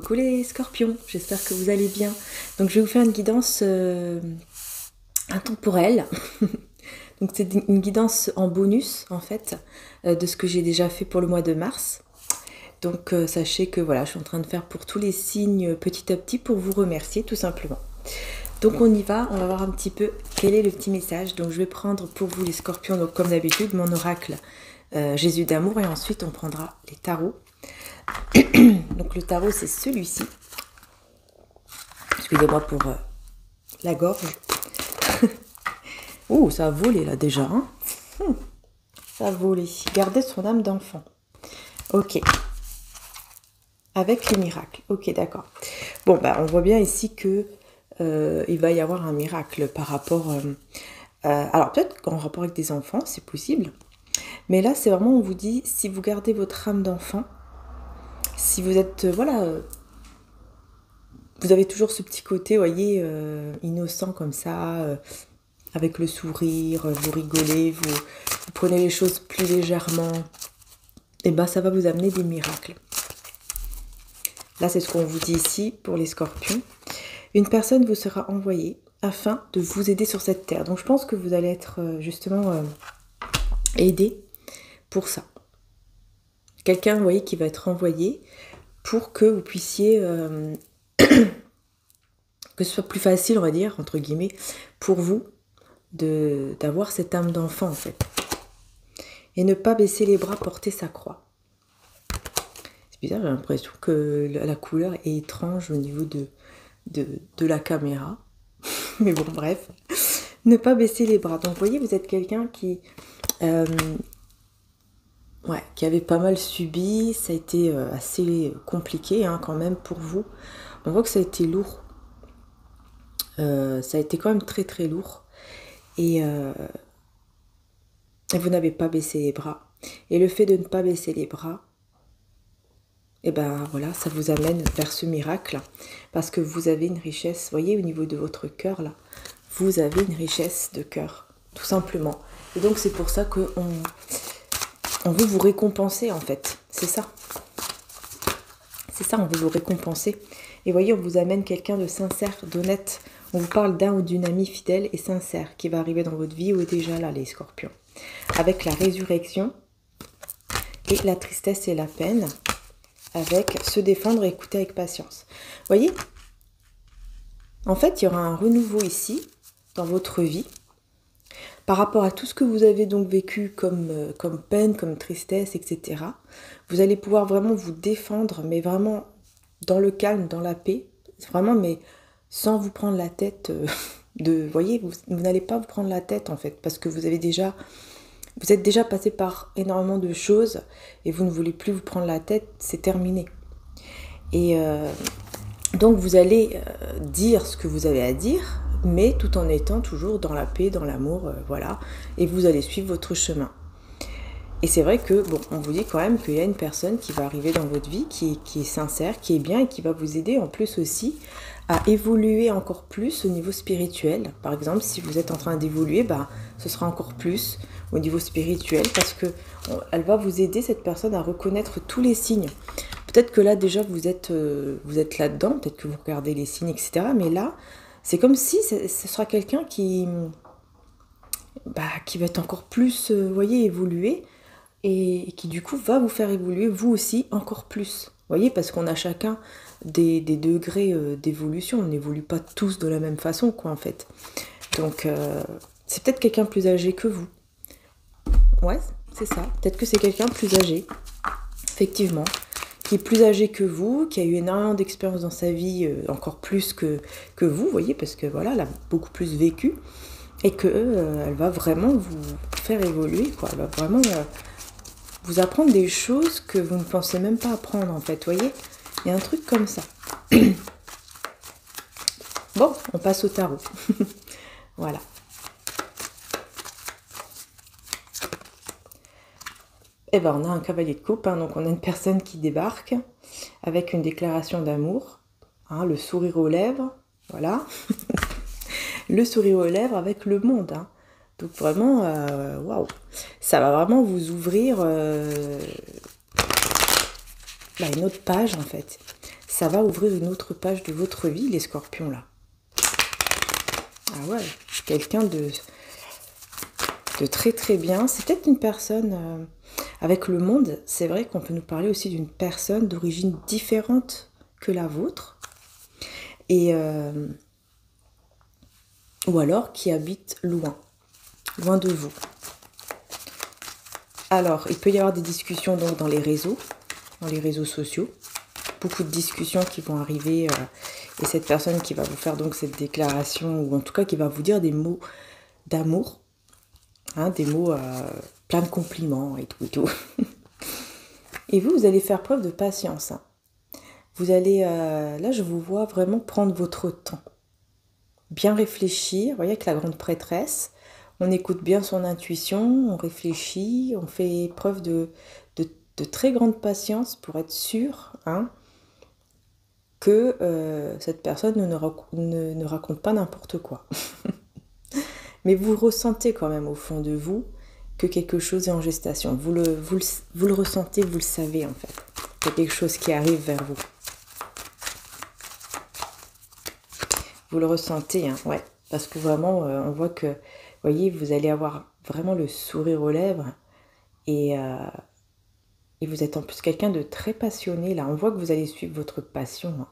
Coucou les scorpions, j'espère que vous allez bien. Donc je vais vous faire une guidance intemporelle. Donc c'est une guidance en bonus en fait de ce que j'ai déjà fait pour le mois de mars. Donc sachez que voilà, je suis en train de faire pour tous les signes petit à petit pour vous remercier tout simplement. Donc on y va, on va voir un petit peu quel est le petit message. Donc je vais prendre pour vous les scorpions, donc comme d'habitude, mon oracle Jésus d'amour, et ensuite on prendra les tarots. Donc le tarot c'est celui-ci. Excusez-moi pour la gorge. Oh, ça a volé là déjà. Hein, ça a volé. Garder son âme d'enfant. Ok. Avec les miracles. Ok, d'accord. Bon, bah, on voit bien ici que il va y avoir un miracle par rapport... alors peut-être qu'en rapport avec des enfants, c'est possible. Mais là, c'est vraiment, on vous dit, si vous gardez votre âme d'enfant, si vous êtes, voilà, vous avez toujours ce petit côté, vous voyez, innocent comme ça, avec le sourire, vous rigolez, vous prenez les choses plus légèrement, et ben ça va vous amener des miracles. Là, c'est ce qu'on vous dit ici pour les scorpions. Une personne vous sera envoyée afin de vous aider sur cette terre. Donc, je pense que vous allez être justement aidé pour ça. Quelqu'un, vous voyez, qui va être envoyé pour que vous puissiez... que ce soit plus facile, on va dire, entre guillemets, pour vous d'avoir cette âme d'enfant, en fait. Et ne pas baisser les bras, porter sa croix. C'est bizarre, j'ai l'impression que la couleur est étrange au niveau de la caméra. Mais bon, bref. Ne pas baisser les bras. Donc, vous voyez, vous êtes quelqu'un qui... qui avait pas mal subi. Ça a été assez compliqué, hein, quand même, pour vous. On voit que ça a été lourd. Ça a été quand même très très lourd. Et vous n'avez pas baissé les bras. Et le fait de ne pas baisser les bras, et ben voilà, ça vous amène vers ce miracle. Parce que vous avez une richesse, vous voyez, au niveau de votre cœur, là, vous avez une richesse de cœur, tout simplement. Et donc c'est pour ça qu'on veut vous récompenser, en fait. C'est ça. C'est ça, on veut vous récompenser. Et voyez, on vous amène quelqu'un de sincère, d'honnête. On vous parle d'un ou d'une amie fidèle et sincère qui va arriver dans votre vie ou est déjà là, les scorpions. Avec la résurrection et la tristesse et la peine, avec se défendre et écouter avec patience. Voyez, en fait, il y aura un renouveau ici, dans votre vie, par rapport à tout ce que vous avez donc vécu comme peine, comme tristesse, etc. Vous allez pouvoir vraiment vous défendre, mais vraiment dans le calme, dans la paix, vraiment, mais sans vous prendre la tête vous voyez, vous n'allez pas vous prendre la tête en fait, parce que vous êtes déjà passé par énormément de choses et vous ne voulez plus vous prendre la tête, c'est terminé. Et donc vous allez dire ce que vous avez à dire, mais tout en étant toujours dans la paix, dans l'amour, voilà, et vous allez suivre votre chemin. Et c'est vrai que, bon, on vous dit quand même qu'il y a une personne qui va arriver dans votre vie, qui est sincère, qui est bien et qui va vous aider en plus aussi à évoluer encore plus au niveau spirituel. Par exemple, si vous êtes en train d'évoluer, bah, ce sera encore plus au niveau spirituel parce que elle va vous aider, cette personne, à reconnaître tous les signes. Peut-être que là, déjà, vous êtes là-dedans, peut-être que vous regardez les signes, etc. Mais là, c'est comme si ce sera quelqu'un qui va être encore plus, vous voyez, évoluer. Et qui du coup va vous faire évoluer vous aussi encore plus. Vous voyez, parce qu'on a chacun des degrés d'évolution, on n'évolue pas tous de la même façon, quoi, en fait. Donc, c'est peut-être quelqu'un plus âgé que vous. Ouais, c'est ça. Peut-être que c'est quelqu'un plus âgé, effectivement, qui est plus âgé que vous, qui a eu énormément d'expérience dans sa vie, encore plus que vous, vous voyez, parce que voilà, elle a beaucoup plus vécu, et que elle va vraiment vous faire évoluer, quoi. Elle va vraiment... vous apprendre des choses que vous ne pensez même pas apprendre, en fait, vous voyez. Il y a un truc comme ça. Bon, on passe au tarot. Voilà. Et ben, on a un cavalier de coupe, hein, donc on a une personne qui débarque avec une déclaration d'amour, hein, le sourire aux lèvres, voilà. Le sourire aux lèvres avec le monde, hein. Donc vraiment, waouh, ça va vraiment vous ouvrir une autre page en fait. ça va ouvrir une autre page de votre vie, les scorpions, là. Ah ouais, quelqu'un de très très bien. C'est peut-être une personne avec le monde. C'est vrai qu'on peut nous parler aussi d'une personne d'origine différente que la vôtre. Et ou alors qui habite loin de vous. Alors, il peut y avoir des discussions donc dans les réseaux sociaux. Beaucoup de discussions qui vont arriver et cette personne qui va vous faire donc cette déclaration, ou en tout cas qui va vous dire des mots d'amour, hein, des mots plein de compliments et tout et tout. Et vous allez faire preuve de patience. Hein. Vous allez, là je vous vois vraiment prendre votre temps, bien réfléchir. Vous voyez, avec la grande prêtresse, on écoute bien son intuition, on réfléchit, on fait preuve de très grande patience pour être sûr, hein, que cette personne ne raconte pas n'importe quoi. Mais vous ressentez quand même au fond de vous que quelque chose est en gestation. Vous le ressentez, vous le savez en fait. Il y a quelque chose qui arrive vers vous. Vous le ressentez, hein, ouais. Parce que vraiment, on voit que, vous voyez, vous allez avoir vraiment le sourire aux lèvres. Et vous êtes en plus quelqu'un de très passionné, là. On voit que vous allez suivre votre passion. Hein.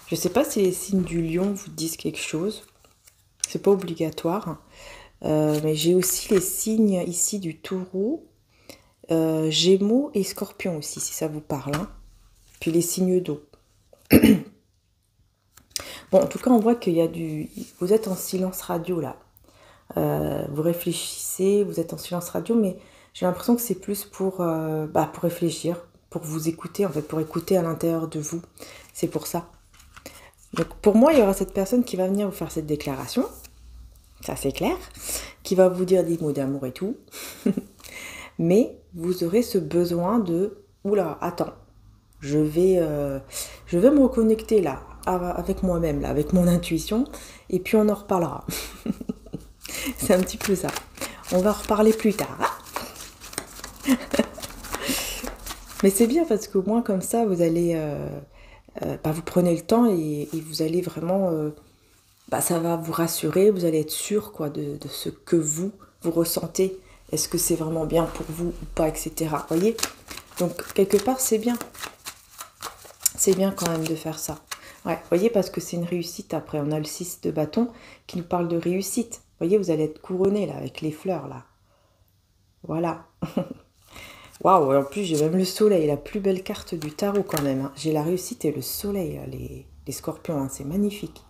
Je ne sais pas si les signes du lion vous disent quelque chose. C'est pas obligatoire. Mais j'ai aussi les signes ici du taureau, gémeaux et scorpion aussi, si ça vous parle. Hein. Puis les signes d'eau. Bon, en tout cas, on voit qu'il y a du... Vous êtes en silence radio, là. Vous réfléchissez, vous êtes en silence radio, mais j'ai l'impression que c'est plus pour réfléchir, pour vous écouter, en fait, pour écouter à l'intérieur de vous. C'est pour ça. Donc, pour moi, il y aura cette personne qui va venir vous faire cette déclaration. Ça, c'est clair. Qui va vous dire des mots d'amour et tout. Mais vous aurez ce besoin de... Oula, attends. Je vais me reconnecter, là, avec moi-même, là, avec mon intuition. Et puis, on en reparlera. C'est un petit peu ça. On va reparler plus tard. Mais c'est bien parce qu'au moins comme ça, vous allez... vous prenez le temps et vous allez vraiment... ça va vous rassurer, vous allez être sûr quoi, de ce que vous ressentez. Est-ce que c'est vraiment bien pour vous ou pas, etc. Vous voyez? Donc, quelque part, c'est bien. C'est bien quand même de faire ça. Ouais, vous voyez, parce que c'est une réussite. Après, on a le 6 de bâton qui nous parle de réussite. Vous voyez, vous allez être couronné, là, avec les fleurs, là. Voilà. Waouh, en plus, j'ai même le soleil, la plus belle carte du tarot, quand même. Hein. J'ai la réussite et le soleil, les scorpions, hein. C'est magnifique.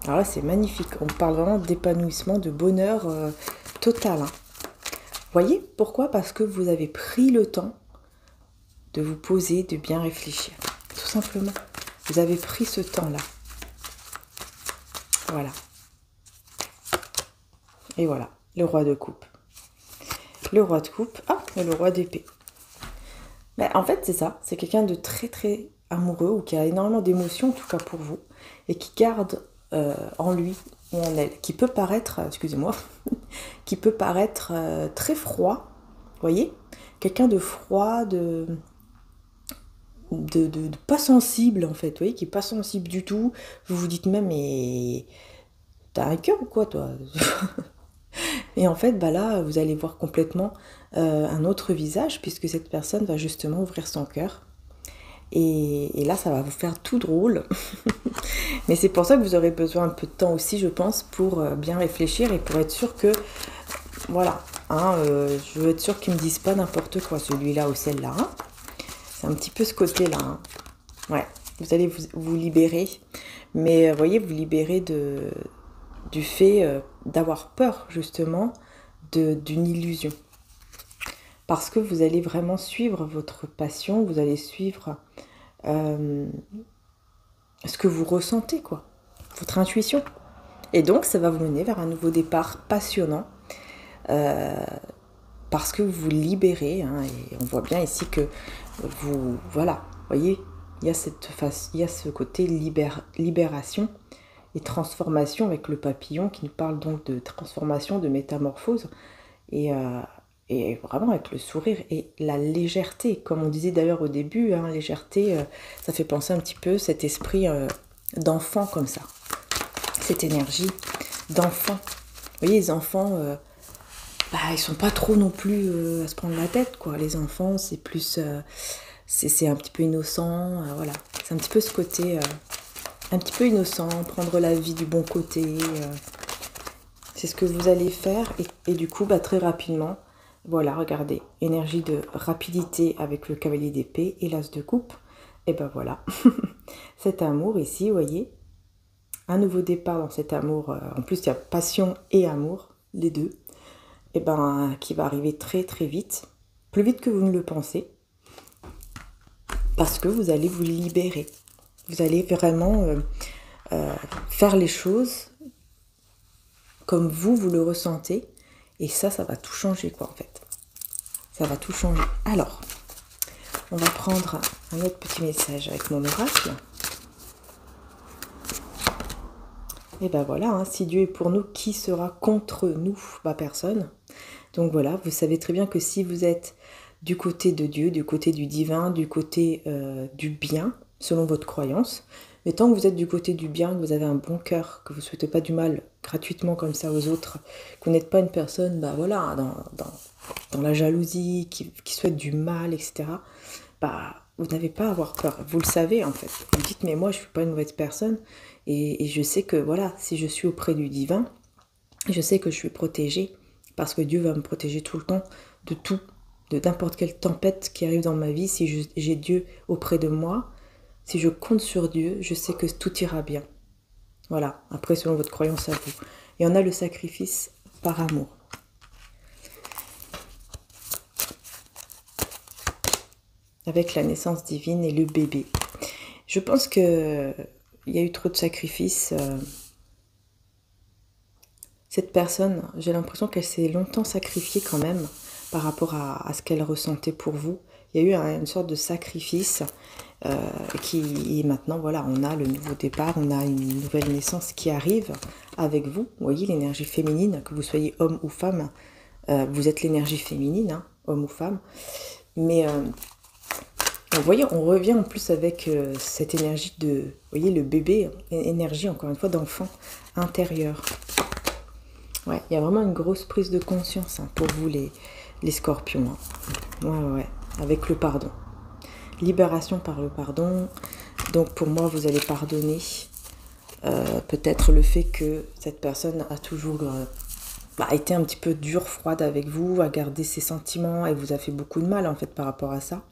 Alors là, c'est magnifique. On parle vraiment d'épanouissement, de bonheur total. Hein. Vous voyez pourquoi? Parce que vous avez pris le temps de vous poser, de bien réfléchir. Tout simplement. Vous avez pris ce temps-là. Voilà. Et voilà, le roi de coupe. Le roi de coupe, et le roi d'épée. En fait, c'est ça. C'est quelqu'un de très, très amoureux ou qui a énormément d'émotions, en tout cas pour vous, et qui garde en lui ou en elle, qui peut paraître, excusez-moi, qui peut paraître très froid, vous voyez? Quelqu'un de froid, de pas sensible, en fait, vous voyez, qui est pas sensible du tout. Vous vous dites même, mais t'as un cœur ou quoi, toi? Et en fait, là, vous allez voir complètement un autre visage, puisque cette personne va justement ouvrir son cœur. Et là, ça va vous faire tout drôle. Mais c'est pour ça que vous aurez besoin un peu de temps aussi, je pense, pour bien réfléchir et pour être sûr que... Voilà, hein, je veux être sûr qu'ils ne me disent pas n'importe quoi, celui-là ou celle-là. Hein. C'est un petit peu ce côté-là. Hein. Ouais, vous allez vous libérer. Mais vous voyez, vous libérer du fait d'avoir peur, justement, d'une illusion. Parce que vous allez vraiment suivre votre passion, vous allez suivre ce que vous ressentez, quoi. Votre intuition. Et donc, ça va vous mener vers un nouveau départ passionnant. Parce que vous vous libérez. Hein, et on voit bien ici que vous... Voilà, vous voyez, il y a ce côté libération et transformation avec le papillon qui nous parle donc de transformation, de métamorphose. Et et vraiment avec le sourire et la légèreté, comme on disait d'ailleurs au début, hein, légèreté, ça fait penser un petit peu cet esprit d'enfant comme ça, cette énergie d'enfant. Vous voyez, les enfants, bah, ils sont pas trop non plus à se prendre la tête, quoi. Les enfants, c'est plus, c'est un petit peu innocent, voilà. C'est un petit peu ce côté, un petit peu innocent, prendre la vie du bon côté. C'est ce que vous allez faire et du coup, bah, très rapidement, voilà, regardez, énergie de rapidité avec le cavalier d'épée et l'as de coupe. Et ben voilà, cet amour ici, vous voyez, un nouveau départ dans cet amour. En plus, il y a passion et amour, les deux. Et ben, qui va arriver très très vite, plus vite que vous ne le pensez, parce que vous allez vous libérer. Vous allez vraiment faire les choses comme vous le ressentez. Et ça va tout changer, quoi, en fait. Ça va tout changer. Alors, on va prendre un autre petit message avec mon oracle. Et ben voilà, hein, si Dieu est pour nous, qui sera contre nous? Bah, personne. Donc voilà, vous savez très bien que si vous êtes du côté de Dieu, du côté du divin, du côté du bien, selon votre croyance, mais tant que vous êtes du côté du bien, que vous avez un bon cœur, que vous ne souhaitez pas du mal gratuitement comme ça aux autres, que vous n'êtes pas une personne, bah voilà, dans la jalousie, qui souhaite du mal, etc., bah vous n'avez pas à avoir peur. Vous le savez en fait. Vous dites, mais moi je ne suis pas une mauvaise personne, et je sais que voilà, si je suis auprès du divin, je sais que je suis protégée, parce que Dieu va me protéger tout le temps de tout, de n'importe quelle tempête qui arrive dans ma vie. Si j'ai Dieu auprès de moi, si je compte sur Dieu, je sais que tout ira bien. Voilà, après selon votre croyance à vous. Et on a le sacrifice par amour. Avec la naissance divine et le bébé. Je pense que il y a eu trop de sacrifices. Cette personne, j'ai l'impression qu'elle s'est longtemps sacrifiée quand même par rapport à ce qu'elle ressentait pour vous. Il y a eu une sorte de sacrifice qui maintenant, voilà, on a le nouveau départ, on a une nouvelle naissance qui arrive avec vous. Vous voyez l'énergie féminine, que vous soyez homme ou femme, vous êtes l'énergie féminine, hein, homme ou femme. Mais vous voyez, on revient en plus avec cette énergie de, vous voyez, le bébé, énergie encore une fois d'enfant intérieur. Ouais, il y a vraiment une grosse prise de conscience, hein, pour vous les scorpions. Hein. Ouais, avec le pardon. Libération par le pardon. Donc pour moi, vous allez pardonner peut-être le fait que cette personne a toujours été un petit peu dure, froide avec vous, a gardé ses sentiments et vous a fait beaucoup de mal en fait par rapport à ça.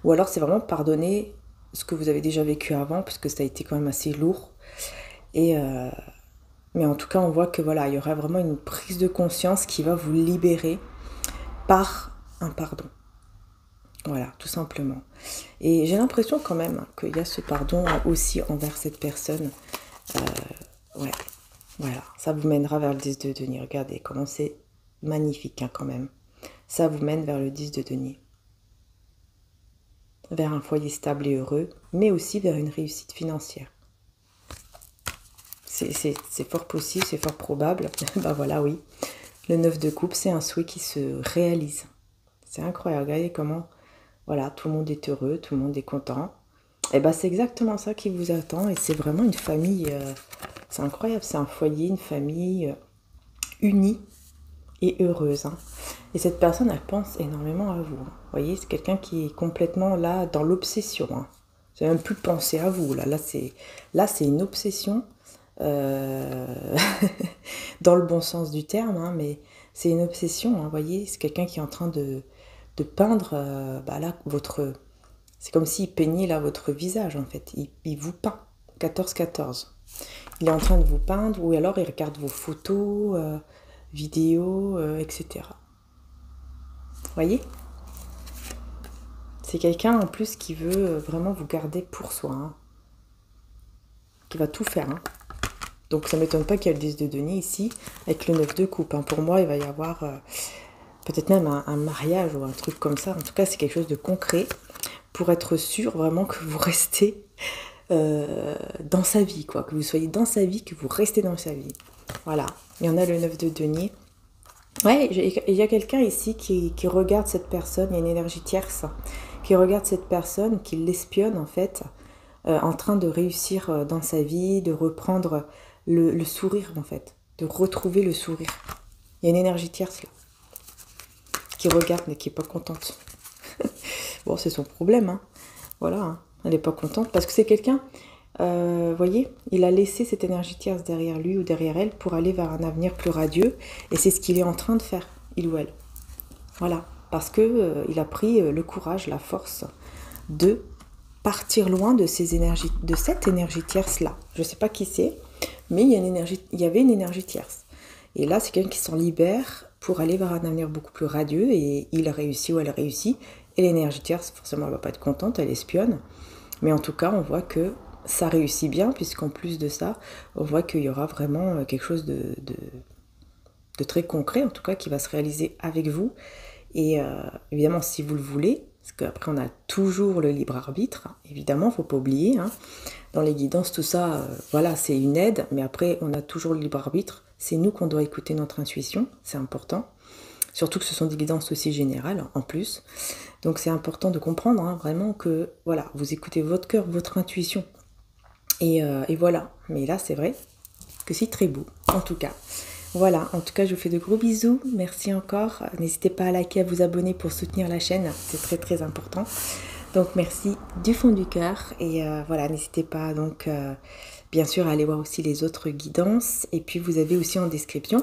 Ou alors c'est vraiment pardonner ce que vous avez déjà vécu avant, parce que ça a été quand même assez lourd. Mais en tout cas, on voit que voilà, il y aura vraiment une prise de conscience qui va vous libérer par un pardon. Voilà, tout simplement. Et j'ai l'impression quand même qu'il y a ce pardon aussi envers cette personne. Ouais, voilà, ça vous mènera vers le 10 de denier. Regardez comment c'est magnifique, hein, quand même. Ça vous mène vers le 10 de denier. Vers un foyer stable et heureux, mais aussi vers une réussite financière. C'est fort possible, c'est fort probable. Ben voilà, oui. Le 9 de coupe, c'est un souhait qui se réalise. C'est incroyable. Regardez comment, voilà, tout le monde est heureux, tout le monde est content. Et ben c'est exactement ça qui vous attend. Et c'est vraiment une famille, c'est incroyable. C'est un foyer, une famille unie et heureuse. Hein. Et cette personne, elle pense énormément à vous. Hein. Vous voyez, c'est quelqu'un qui est complètement là, dans l'obsession. Hein. Vous n'avez même plus penser à vous. Là c'est une obsession. Dans le bon sens du terme, hein, mais c'est une obsession, hein, vous voyez, c'est quelqu'un qui est en train de peindre, là, c'est comme s'il peignait là votre visage en fait, il vous peint, 14-14, il est en train de vous peindre, ou alors il regarde vos photos, vidéos, etc. Vous voyez, c'est quelqu'un en plus qui veut vraiment vous garder pour soi, hein, qui va tout faire, hein. Donc ça ne m'étonne pas qu'il y ait le 10 de denier ici, avec le 9 de coupe. Hein. Pour moi, il va y avoir peut-être même un mariage ou un truc comme ça. En tout cas, c'est quelque chose de concret pour être sûr vraiment que vous restez dans sa vie, quoi. Que vous soyez dans sa vie, que vous restez dans sa vie. Voilà. Il y en a le 9 de denier. Ouais, il y a quelqu'un ici qui regarde cette personne, il y a une énergie tierce, qui regarde cette personne, qui l'espionne en fait, en train de réussir dans sa vie, de reprendre le sourire en fait, de retrouver le sourire. Il y a une énergie tierce là, qui regarde mais qui n'est pas contente. Bon, c'est son problème, hein. Voilà, hein. Elle n'est pas contente parce que c'est quelqu'un, voyez, il a laissé cette énergie tierce derrière lui ou derrière elle pour aller vers un avenir plus radieux. Et c'est ce qu'il est en train de faire, il ou elle. Voilà, parce que il a pris le courage, la force de partir loin de ces énergies, de cette énergie tierce là. Je ne sais pas qui c'est, mais il y avait une énergie tierce. Et là, c'est quelqu'un qui s'en libère pour aller vers un avenir beaucoup plus radieux et il réussit ou elle réussit. Et l'énergie tierce, forcément, elle va pas être contente, elle espionne. Mais en tout cas, on voit que ça réussit bien, puisqu'en plus de ça, on voit qu'il y aura vraiment quelque chose de très concret, en tout cas, qui va se réaliser avec vous. Et évidemment, si vous le voulez, parce qu'après, on a toujours le libre arbitre, évidemment, il ne faut pas oublier. Hein. Dans les guidances, tout ça, voilà, c'est une aide, mais après, on a toujours le libre arbitre. C'est nous qu'on doit écouter notre intuition, c'est important. Surtout que ce sont des guidances aussi générales, en plus. Donc c'est important de comprendre hein, vraiment que voilà, vous écoutez votre cœur, votre intuition. Et voilà. Mais là, c'est vrai que c'est très beau, en tout cas. Voilà, en tout cas, je vous fais de gros bisous. Merci encore. N'hésitez pas à liker, à vous abonner pour soutenir la chaîne. C'est très, très important. Donc, merci du fond du cœur. Et voilà, n'hésitez pas donc, bien sûr, à aller voir aussi les autres guidances. Et puis, vous avez aussi en description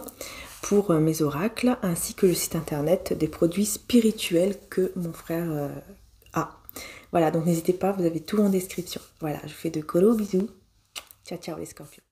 pour mes oracles, ainsi que le site internet des produits spirituels que mon frère a. Voilà, donc n'hésitez pas, vous avez tout en description. Voilà, je vous fais de gros bisous. Ciao, ciao les scorpions.